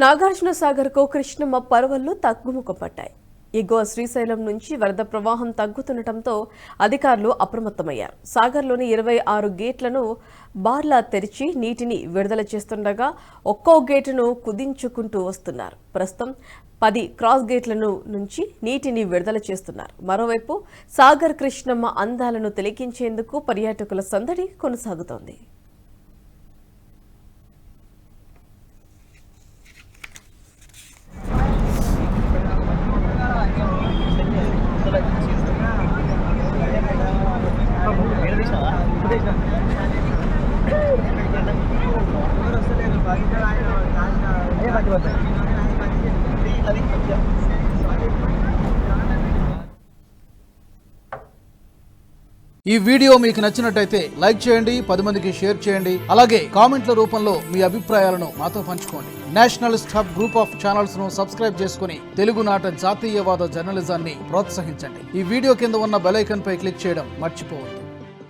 నాగార్జున సాగర్ కు కృష్ణమ్మ పరవళ్లు తగ్గుముఖం పట్టాయి. ఎగువ శ్రీశైలం నుంచి వరద ప్రవాహం తగ్గుతుండటంతో అధికారులు అప్రమత్తమయ్యారు. సాగర్లోని 26 గేట్లను బార్లా తెరిచి నీటిని విడుదల చేస్తుండగా ఒక్కో గేటును కుదించుకుంటూ వస్తున్నారు. ప్రస్తుతం 10 క్రాస్ గేట్లను నుంచి నీటిని విడుదల చేస్తున్నారు. మరోవైపు సాగర్ కృష్ణమ్మ అందాలను తిలకించేందుకు పర్యాటకుల సందడి కొనసాగుతోంది. ఈ వీడియో మీకు నచ్చినట్టయితే లైక్ చేయండి, 10 మందికి షేర్ చేయండి. అలాగే కామెంట్ల రూపంలో మీ అభిప్రాయాలను మాతో పంచుకోండి. Nationalist hub group of channels ను సబ్స్క్రైబ్ చేసుకుని తెలుగునాట జాతీయవాద జర్నలిజాన్ని ప్రోత్సహించండి. ఈ వీడియో కింద ఉన్న బెల్ ఐకాన్ పై క్లిక్ చేయడం మర్చిపోవద్దు.